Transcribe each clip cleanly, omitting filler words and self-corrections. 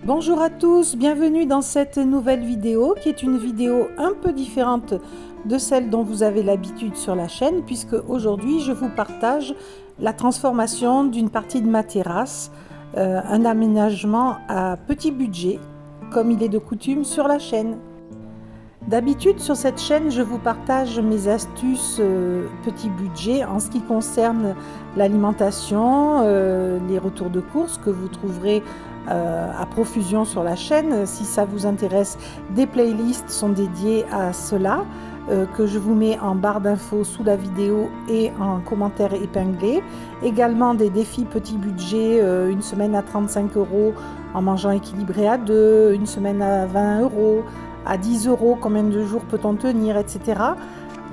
Bonjour à tous, bienvenue dans cette nouvelle vidéo qui est une vidéo un peu différente de celle dont vous avez l'habitude sur la chaîne, puisque aujourd'hui je vous partage la transformation d'une partie de ma terrasse, un aménagement à petit budget comme il est de coutume sur la chaîne. D'habitude sur cette chaîne je vous partage mes astuces petit budget en ce qui concerne l'alimentation, les retours de courses que vous trouverez à profusion sur la chaîne. Si ça vous intéresse, des playlists sont dédiées à cela que je vous mets en barre d'infos sous la vidéo et en commentaire épinglé. Également des défis petit budget, une semaine à 35 € en mangeant équilibré à 2, une semaine à 20 €, à 10 €, combien de jours peut-on tenir, etc.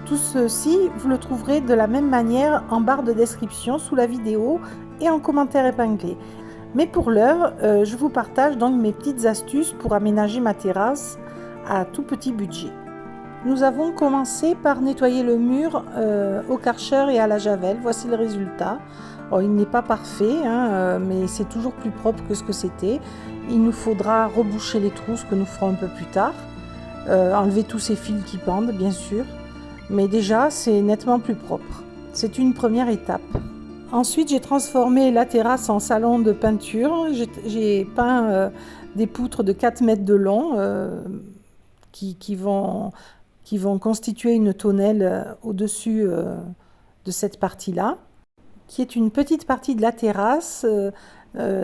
Tout ceci, vous le trouverez de la même manière en barre de description sous la vidéo et en commentaire épinglé. Mais pour l'heure, je vous partage donc mes petites astuces pour aménager ma terrasse à tout petit budget. Nous avons commencé par nettoyer le mur au Karcher et à la javel. Voici le résultat. Oh, il n'est pas parfait, mais c'est toujours plus propre que ce que c'était. Il nous faudra reboucher les trous, ce que nous ferons un peu plus tard. Enlever tous ces fils qui pendent, bien sûr. Mais déjà, c'est nettement plus propre. C'est une première étape. Ensuite, j'ai transformé la terrasse en salon de peinture. J'ai peint des poutres de 4 mètres de long qui vont constituer une tonnelle au-dessus de cette partie-là, qui est une petite partie de la terrasse.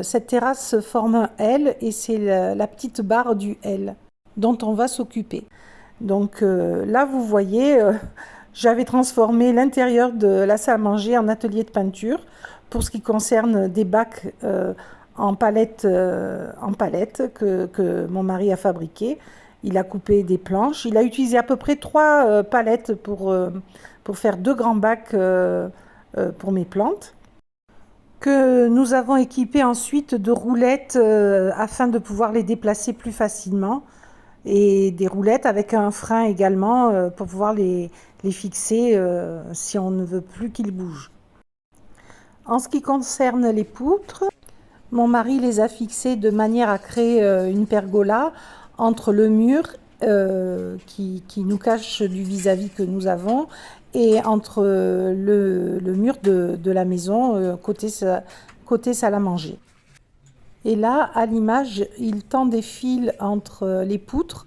Cette terrasse forme un L et c'est la petite barre du L dont on va s'occuper. Donc là, vous voyez... j'avais transformé l'intérieur de la salle à manger en atelier de peinture pour ce qui concerne des bacs en palette que mon mari a fabriqué. Il a coupé des planches. Il a utilisé à peu près 3 palettes pour faire 2 grands bacs pour mes plantes, que nous avons équipé ensuite de roulettes afin de pouvoir les déplacer plus facilement, et des roulettes avec un frein également pour pouvoir les fixer si on ne veut plus qu'ils bougent. En ce qui concerne les poutres, mon mari les a fixées de manière à créer une pergola entre le mur qui nous cache du vis-à-vis que nous avons et entre le mur de la maison côté salle à manger. Et là, à l'image, il tend des fils entre les poutres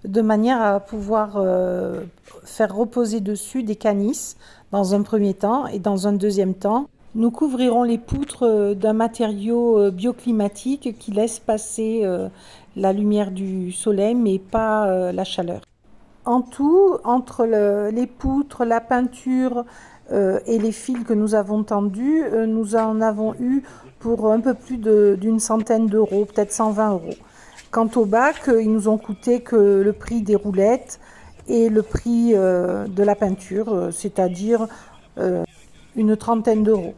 de manière à pouvoir faire reposer dessus des canisses dans un premier temps, et dans un deuxième temps, nous couvrirons les poutres d'un matériau bioclimatique qui laisse passer la lumière du soleil mais pas la chaleur. En tout, entre les poutres, la peinture et les fils que nous avons tendus, nous en avons eu pour un peu plus d'une centaine d'euros, peut-être 120 €. Quant au bac, ils nous ont coûté que le prix des roulettes et le prix de la peinture, c'est-à-dire une trentaine d'euros.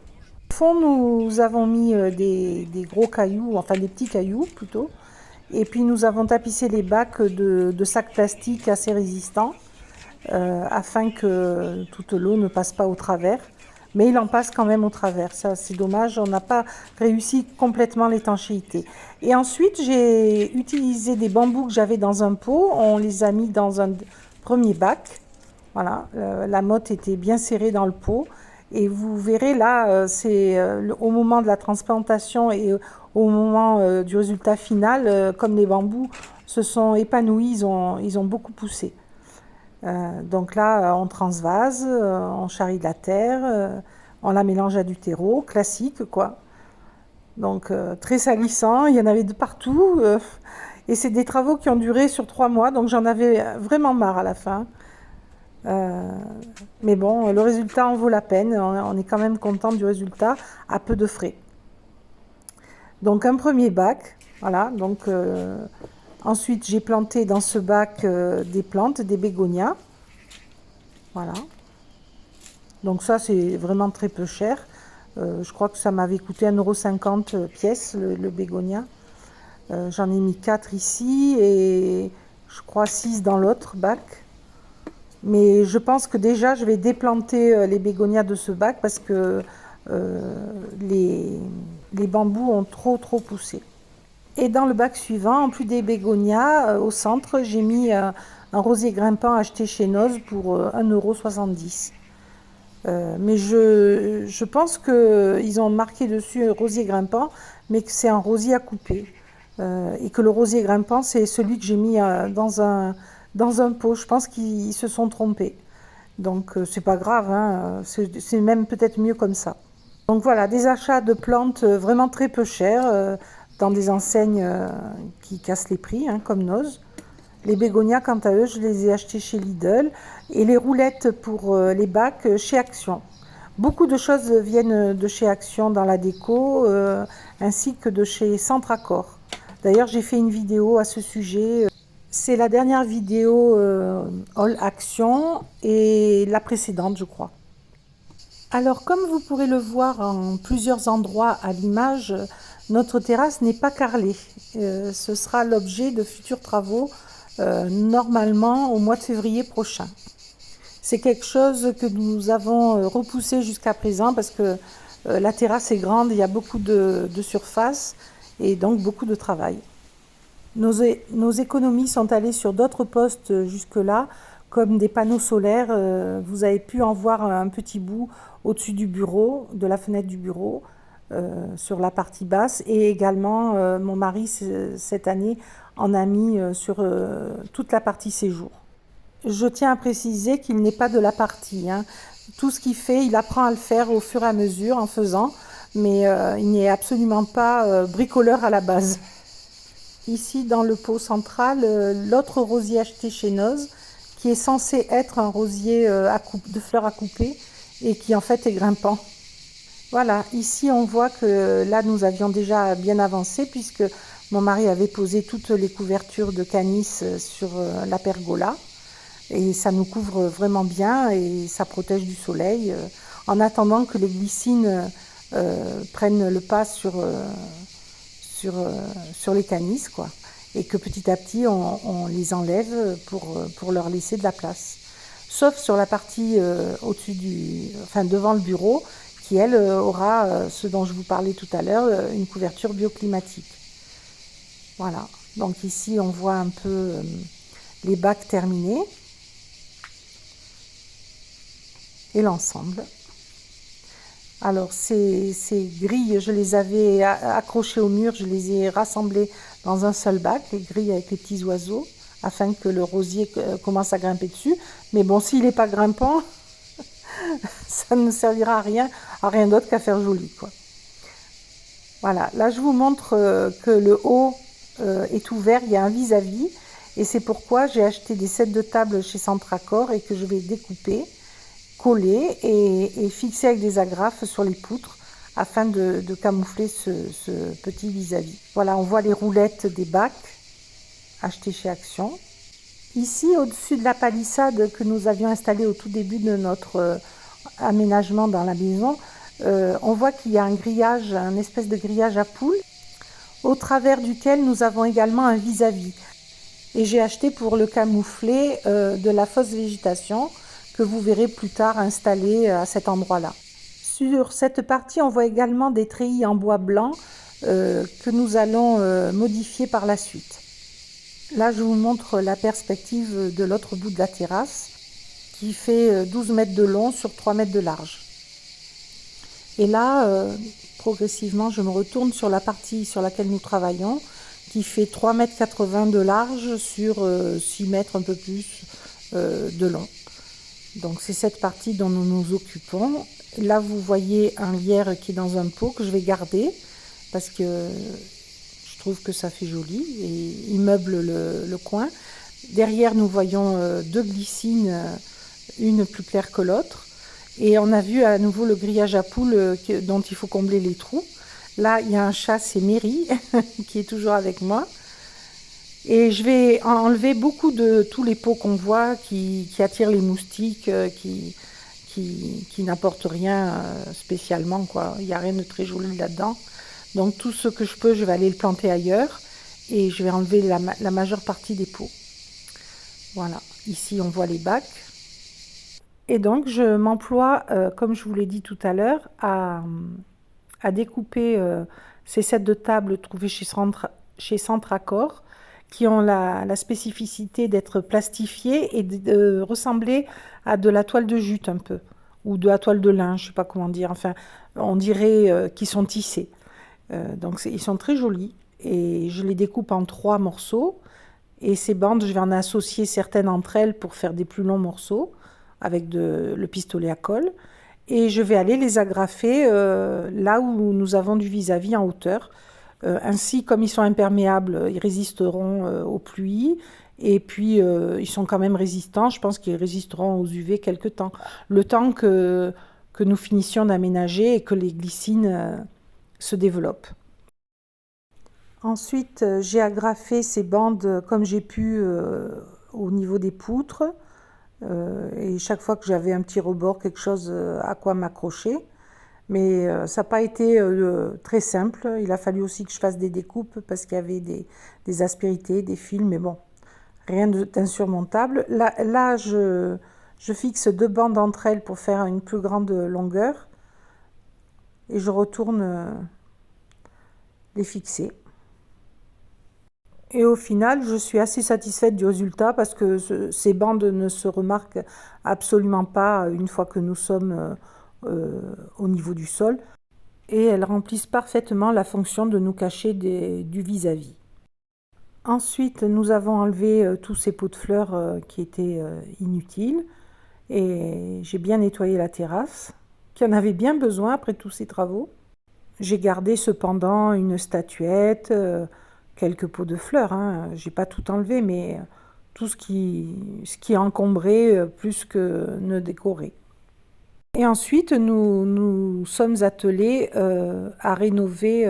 Au fond, nous avons mis des gros cailloux, enfin des petits cailloux plutôt, et puis nous avons tapissé les bacs de sacs plastiques assez résistants afin que toute l'eau ne passe pas au travers. Mais il en passe quand même au travers, ça c'est dommage, on n'a pas réussi complètement l'étanchéité. Et ensuite j'ai utilisé des bambous que j'avais dans un pot, on les a mis dans un premier bac. Voilà, la motte était bien serrée dans le pot. Et vous verrez là, c'est au moment de la transplantation et au moment du résultat final, comme les bambous se sont épanouis, ils ont beaucoup poussé. Donc là, on transvase, on charrie de la terre, on la mélange à du terreau, classique quoi. Donc très salissant, il y en avait de partout. Et c'est des travaux qui ont duré sur 3 mois, donc j'en avais vraiment marre à la fin. Mais bon, le résultat en vaut la peine, on est quand même content du résultat à peu de frais. Donc un premier bac, voilà, donc ensuite j'ai planté dans ce bac des plantes, des bégonias, voilà. Donc ça c'est vraiment très peu cher, je crois que ça m'avait coûté 1,50 € pièce le bégonia. J'en ai mis 4 ici et je crois 6 dans l'autre bac. Mais je pense que déjà je vais déplanter les bégonias de ce bac parce que les bambous ont trop poussé. Et dans le bac suivant, en plus des bégonias, au centre, j'ai mis un rosier grimpant acheté chez Noz pour 1,70 €. Mais je pense qu'ils ont marqué dessus rosier grimpant, mais que c'est un rosier à couper. Et que le rosier grimpant, c'est celui que j'ai mis dans un pot. Je pense qu'ils se sont trompés. Donc c'est pas grave, hein, c'est même peut-être mieux comme ça. Donc voilà, des achats de plantes vraiment très peu chères dans des enseignes qui cassent les prix, hein, comme Noz. Les bégonias, quant à eux, je les ai achetés chez Lidl. Et les roulettes pour les bacs chez Action. Beaucoup de choses viennent de chez Action dans la déco, ainsi que de chez Centracor. D'ailleurs, j'ai fait une vidéo à ce sujet. C'est la dernière vidéo All Action et la précédente, je crois. Alors, comme vous pourrez le voir en plusieurs endroits à l'image, notre terrasse n'est pas carrelée. Ce sera l'objet de futurs travaux, normalement au mois de février prochain. C'est quelque chose que nous avons repoussé jusqu'à présent parce que la terrasse est grande, il y a beaucoup de surface et donc beaucoup de travail. Nos économies sont allées sur d'autres postes jusque-là, comme des panneaux solaires. Vous avez pu en voir un petit bout au-dessus du bureau, de la fenêtre du bureau, sur la partie basse. Et également, mon mari, cette année, en a mis sur toute la partie séjour. Je tiens à préciser qu'il n'est pas de la partie, hein. Tout ce qu'il fait, il apprend à le faire au fur et à mesure en faisant, mais il n'est absolument pas bricoleur à la base. Ici, dans le pot central, l'autre rosier acheté chez Noz, qui est censé être un rosier de fleurs à couper et qui en fait est grimpant. Voilà, ici on voit que là nous avions déjà bien avancé puisque mon mari avait posé toutes les couvertures de canis sur la pergola et ça nous couvre vraiment bien et ça protège du soleil en attendant que les glycines prennent le pas sur les canis, quoi. Et que petit à petit, on les enlève pour leur laisser de la place. Sauf sur la partie devant le bureau, qui, elle, aura ce dont je vous parlais tout à l'heure, une couverture bioclimatique. Voilà. Donc ici, on voit un peu les bacs terminés et l'ensemble. Alors ces grilles, je les avais accrochées au mur, je les ai rassemblées dans un seul bac, les grilles avec les petits oiseaux, afin que le rosier commence à grimper dessus. Mais bon, s'il n'est pas grimpant, ça ne servira à rien d'autre qu'à faire joli, quoi. Voilà, là je vous montre que le haut est ouvert, il y a un vis-à-vis, et c'est pourquoi j'ai acheté des sets de table chez Centracor et que je vais découper, coller et fixer avec des agrafes sur les poutres afin de camoufler ce petit vis-à-vis. Voilà, on voit les roulettes des bacs achetés chez Action. Ici, au-dessus de la palissade que nous avions installée au tout début de notre aménagement dans la maison, on voit qu'il y a un grillage, un espèce de grillage à poules, au travers duquel nous avons également un vis-à-vis. Et j'ai acheté pour le camoufler de la fausse végétation que vous verrez plus tard installée à cet endroit-là. Sur cette partie, on voit également des treillis en bois blanc que nous allons modifier par la suite. Là, je vous montre la perspective de l'autre bout de la terrasse qui fait 12 mètres de long sur 3 mètres de large. Et là, progressivement, je me retourne sur la partie sur laquelle nous travaillons qui fait 3,80 m de large sur 6 mètres un peu plus de long. Donc c'est cette partie dont nous nous occupons. Là vous voyez un lierre qui est dans un pot que je vais garder parce que je trouve que ça fait joli et il meuble le coin. Derrière nous voyons deux glycines, une plus claire que l'autre. Et on a vu à nouveau le grillage à poules dont il faut combler les trous. Là il y a un chat, c'est Mary qui est toujours avec moi. Et je vais enlever beaucoup de tous les pots qu'on voit qui attirent les moustiques, qui n'apportent rien spécialement, quoi. Il n'y a rien de très joli là-dedans. Donc tout ce que je peux, je vais aller le planter ailleurs et je vais enlever la majeure partie des pots. Voilà, ici on voit les bacs. Et donc je m'emploie, comme je vous l'ai dit tout à l'heure, à découper ces sets de table trouvés chez Centracor qui ont la spécificité d'être plastifiées et de ressembler à de la toile de jute un peu, ou de la toile de lin, je ne sais pas comment dire, enfin, on dirait qu'ils sont tissés. Donc ils sont très jolis et je les découpe en 3 morceaux. Et ces bandes, je vais en associer certaines entre elles pour faire des plus longs morceaux avec le pistolet à colle. Et je vais aller les agrafer là où nous avons du vis-à-vis en hauteur. Ainsi, comme ils sont imperméables, ils résisteront aux pluies. Et puis, ils sont quand même résistants. Je pense qu'ils résisteront aux UV quelque temps. Le temps que nous finissions d'aménager et que les glycines se développent. Ensuite, j'ai agrafé ces bandes comme j'ai pu au niveau des poutres. Et chaque fois que j'avais un petit rebord, quelque chose à quoi m'accrocher. Mais ça n'a pas été très simple. Il a fallu aussi que je fasse des découpes parce qu'il y avait des aspérités, des fils, mais bon, rien d'insurmontable. Là je fixe 2 bandes entre elles pour faire une plus grande longueur et je retourne les fixer. Et au final, je suis assez satisfaite du résultat parce que ces bandes ne se remarquent absolument pas une fois que nous sommes au niveau du sol. Et elles remplissent parfaitement la fonction de nous cacher du vis-à-vis. Ensuite, nous avons enlevé tous ces pots de fleurs qui étaient inutiles. Et j'ai bien nettoyé la terrasse, qui en avait bien besoin après tous ces travaux. J'ai gardé cependant une statuette, quelques pots de fleurs. Hein. J'ai pas tout enlevé, mais tout ce qui encombrait plus que ne décorait. Et ensuite, nous sommes attelés à rénover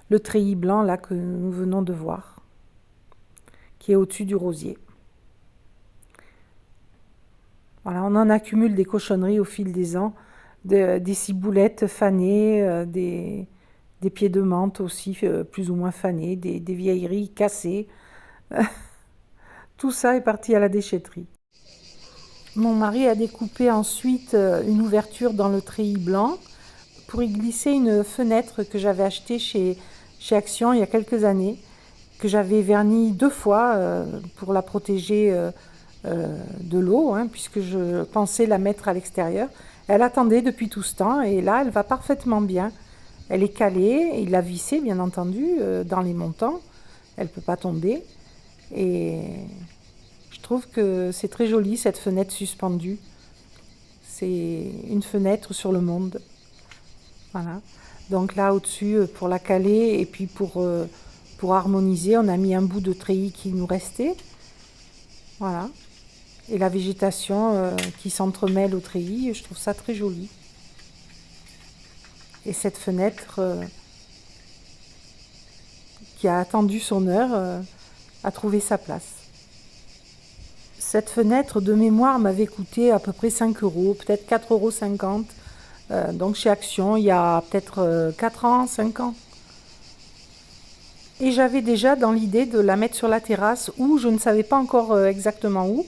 le treillis blanc là que nous venons de voir, qui est au-dessus du rosier. Voilà, on en accumule des cochonneries au fil des ans, des ciboulettes fanées, des pieds de menthe aussi plus ou moins fanés, des vieilleries cassées. Tout ça est parti à la déchetterie. Mon mari a découpé ensuite une ouverture dans le treillis blanc pour y glisser une fenêtre que j'avais achetée chez Action il y a quelques années, que j'avais vernie 2 fois pour la protéger de l'eau, hein, puisque je pensais la mettre à l'extérieur. Elle attendait depuis tout ce temps et là, elle va parfaitement bien. Elle est calée, il l'a vissée bien entendu dans les montants. Elle ne peut pas tomber. Et je trouve que c'est très joli cette fenêtre suspendue. C'est une fenêtre sur le monde. Voilà. Donc là au-dessus pour la caler et puis pour harmoniser, on a mis un bout de treillis qui nous restait. Voilà. Et la végétation qui s'entremêle au treillis, je trouve ça très joli. Et cette fenêtre qui a attendu son heure a trouvé sa place. Cette fenêtre de mémoire m'avait coûté à peu près 5 euros, peut-être 4,50 €. Donc chez Action, il y a peut-être 4 ans, 5 ans. Et j'avais déjà dans l'idée de la mettre sur la terrasse où je ne savais pas encore exactement où,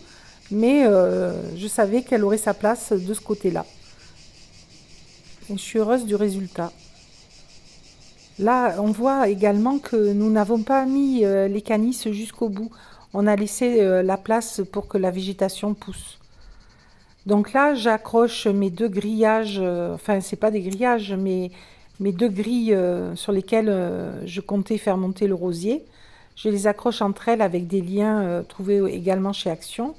mais je savais qu'elle aurait sa place de ce côté-là. Et je suis heureuse du résultat. Là, on voit également que nous n'avons pas mis les canisses jusqu'au bout. On a laissé la place pour que la végétation pousse. Donc là, j'accroche mes 2 grillages, enfin, c'est pas des grillages, mais mes 2 grilles sur lesquelles je comptais faire monter le rosier. Je les accroche entre elles avec des liens trouvés également chez Action.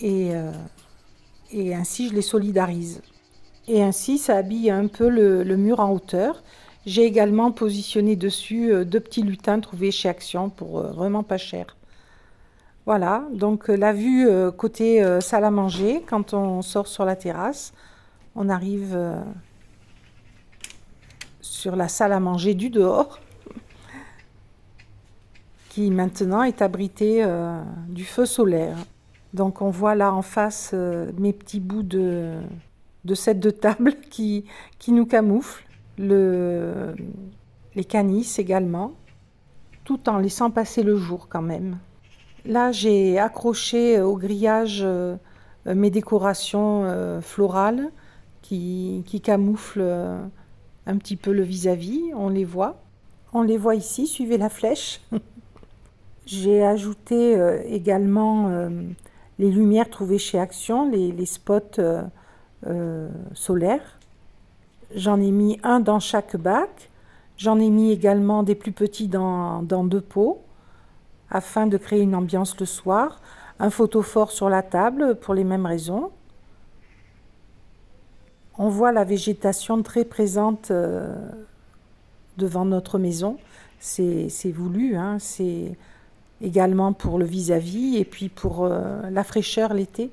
Et ainsi, je les solidarise. Et ainsi, ça habille un peu le mur en hauteur. J'ai également positionné dessus 2 petits lutins trouvés chez Action pour vraiment pas cher. Voilà, donc la vue côté salle à manger, quand on sort sur la terrasse, on arrive sur la salle à manger du dehors, qui maintenant est abritée du feu solaire. Donc on voit là en face mes petits bouts de set de table qui nous camouflent, les canisses également, tout en laissant passer le jour quand même. Là, j'ai accroché au grillage mes décorations florales qui camouflent un petit peu le vis-à-vis, on les voit. On les voit ici, suivez la flèche. J'ai ajouté également les lumières trouvées chez Action, les spots solaires. J'en ai mis un dans chaque bac. J'en ai mis également des plus petits dans deux pots afin de créer une ambiance le soir. Un photophore sur la table pour les mêmes raisons. On voit la végétation très présente devant notre maison. C'est voulu, hein, c'est également pour le vis-à-vis et puis pour la fraîcheur l'été.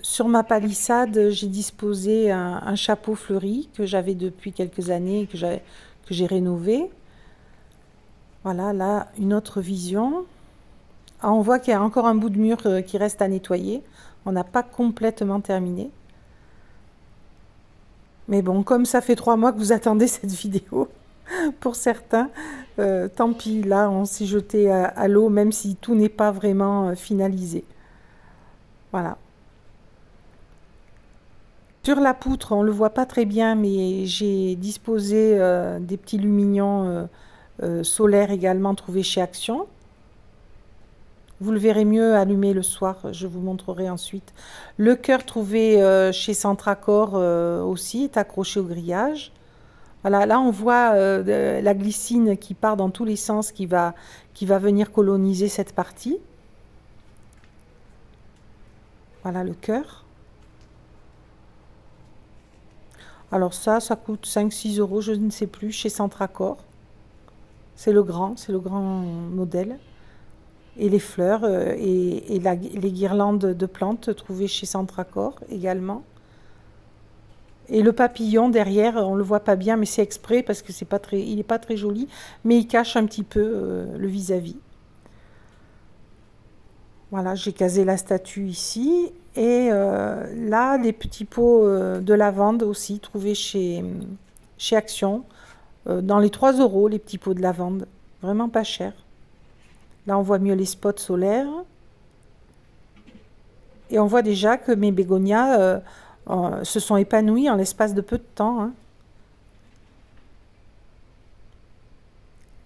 Sur ma palissade, j'ai disposé un chapeau fleuri que j'avais depuis quelques années et que j'ai rénové. Voilà, là, une autre vision. Ah, on voit qu'il y a encore un bout de mur qui reste à nettoyer. On n'a pas complètement terminé. Mais bon, comme ça fait 3 mois que vous attendez cette vidéo, pour certains, tant pis, là, on s'est jeté à l'eau, même si tout n'est pas vraiment finalisé. Voilà. Sur la poutre, on ne le voit pas très bien, mais j'ai disposé des petits lumignons solaires également trouvés chez Action. Vous le verrez mieux allumé le soir, je vous montrerai ensuite. Le cœur trouvé chez Centracor aussi est accroché au grillage. Voilà, là on voit la glycine qui part dans tous les sens, qui va venir coloniser cette partie. Voilà le cœur. Alors ça coûte 5-6 euros, je ne sais plus, chez Centracor. C'est le grand modèle. Et les fleurs et les guirlandes de plantes trouvées chez Centracor également. Et le papillon derrière, on ne le voit pas bien, mais c'est exprès parce que il n'est pas très joli, mais il cache un petit peu le vis-à-vis. Voilà, j'ai casé la statue ici. Et là, les petits pots de lavande aussi, trouvés chez Action. Dans les 3 euros, les petits pots de lavande. Vraiment pas cher. Là, on voit mieux les spots solaires. Et on voit déjà que mes bégonias se sont épanouis en l'espace de peu de temps. Hein.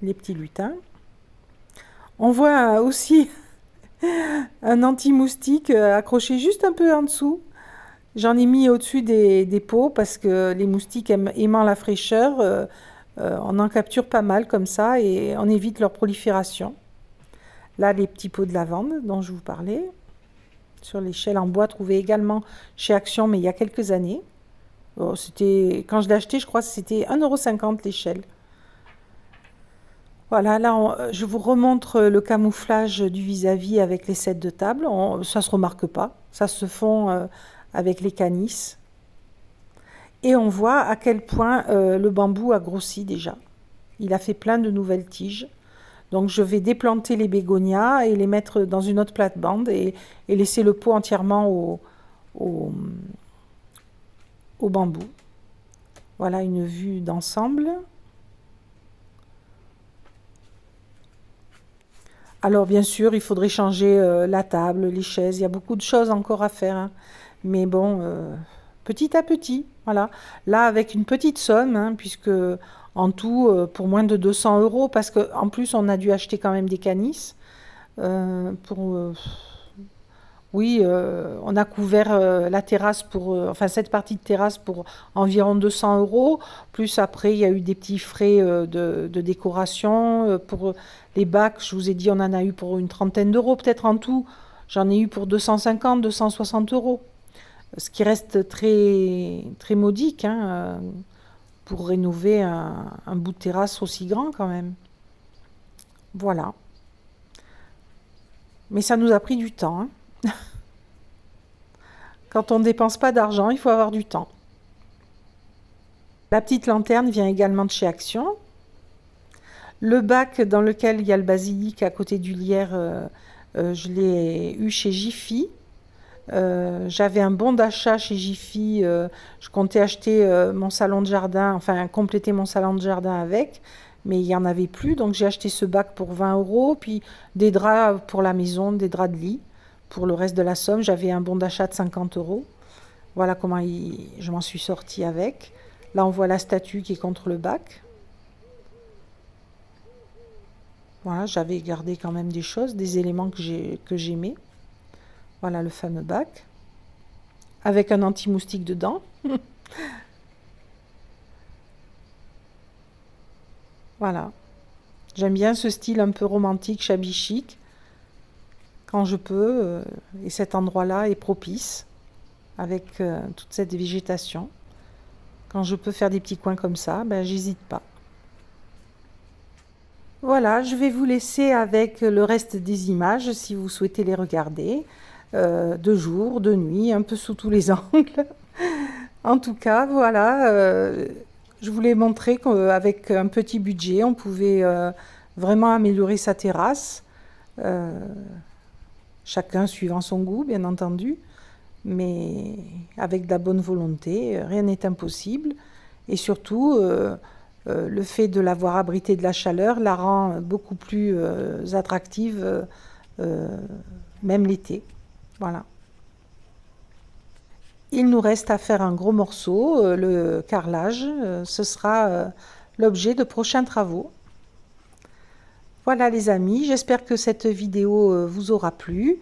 Les petits lutins. On voit aussi un anti-moustique accroché juste un peu en dessous. J'en ai mis au-dessus des pots parce que les moustiques aimant la fraîcheur, on en capture pas mal comme ça et on évite leur prolifération. Là, les petits pots de lavande dont je vous parlais, sur l'échelle en bois trouvée également chez Action, mais il y a quelques années. Quand je l'ai acheté, je crois que c'était 1,50 € l'échelle. Voilà, là, je vous remontre le camouflage du vis-à-vis avec les sets de table. Ça ne se remarque pas, ça se fond avec les canisses. Et on voit à quel point le bambou a grossi déjà. Il a fait plein de nouvelles tiges. Donc je vais déplanter les bégonias et les mettre dans une autre plate-bande et laisser le pot entièrement au bambou. Voilà une vue d'ensemble. Alors bien sûr, il faudrait changer la table, les chaises, il y a beaucoup de choses encore à faire. Hein. Mais bon, petit à petit, voilà. Là, avec une petite somme, hein, puisque en tout, pour moins de 200 €, parce qu'en plus, on a dû acheter quand même des canisses. Oui, on a couvert la terrasse enfin cette partie de terrasse pour environ 200 €. Plus après, il y a eu des petits frais de décoration. Pour les bacs, je vous ai dit, on en a eu pour une trentaine d'euros, peut-être en tout. J'en ai eu pour 250, 260 €. Ce qui reste très, très modique hein, pour rénover un bout de terrasse aussi grand quand même. Voilà. Mais ça nous a pris du temps. Hein. Quand on ne dépense pas d'argent, il faut avoir du temps. La petite lanterne vient également de chez Action. Le bac dans lequel il y a le basilic à côté du lierre, je l'ai eu chez Jiffy. J'avais un bon d'achat chez Jiffy. Je comptais acheter mon salon de jardin, enfin compléter mon salon de jardin avec, mais il n'y en avait plus. Donc j'ai acheté ce bac pour 20 €, puis des draps pour la maison, des draps de lit. Pour le reste de la somme, j'avais un bon d'achat de 50 €. Voilà comment je m'en suis sortie avec. Là, on voit la statue qui est contre le bac. Voilà, j'avais gardé quand même des choses, des éléments que j'aimais. Voilà le fameux bac, avec un anti-moustique dedans. Voilà, j'aime bien ce style un peu romantique, shabby chic, quand je peux, et cet endroit-là est propice, avec toute cette végétation. Quand je peux faire des petits coins comme ça, ben, j'hésite pas. Voilà, je vais vous laisser avec le reste des images si vous souhaitez les regarder, de jour, de nuit, un peu sous tous les angles. En tout cas, voilà, je voulais montrer qu'avec un petit budget, on pouvait vraiment améliorer sa terrasse, euh, chacun suivant son goût, bien entendu, mais avec de la bonne volonté, rien n'est impossible. Et surtout, le fait de l'avoir abritée de la chaleur la rend beaucoup plus attractive, euh, même l'été. Voilà. Il nous reste à faire un gros morceau, le carrelage. Ce sera l'objet de prochains travaux. Voilà les amis, j'espère que cette vidéo vous aura plu,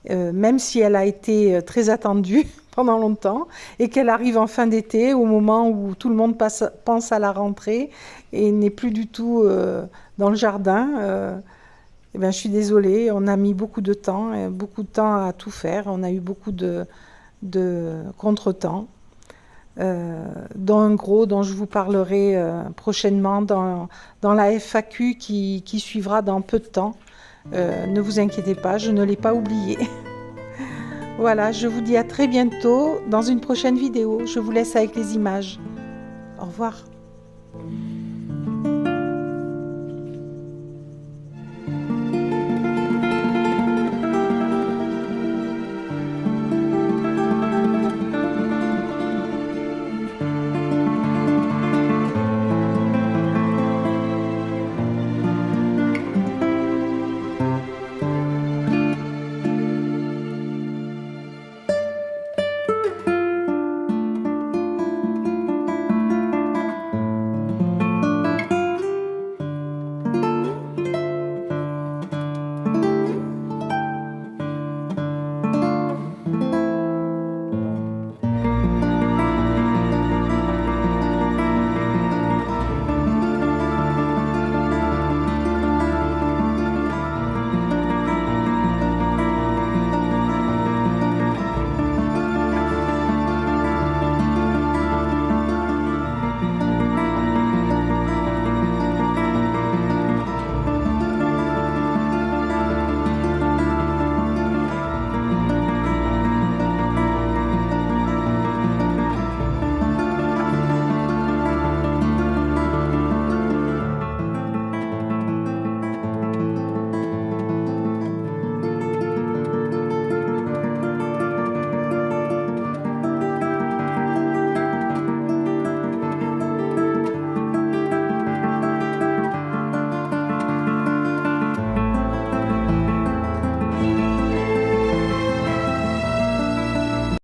même si elle a été très attendue pendant longtemps et qu'elle arrive en fin d'été au moment où tout le monde pense à la rentrée et n'est plus du tout dans le jardin. Eh bien, je suis désolée, on a mis beaucoup de temps à tout faire, on a eu beaucoup de contretemps. Dont un gros dont je vous parlerai prochainement dans la FAQ qui suivra dans peu de temps. Ne vous inquiétez pas, je ne l'ai pas oublié. Voilà, je vous dis à très bientôt dans une prochaine vidéo. Je vous laisse avec les images. Au revoir.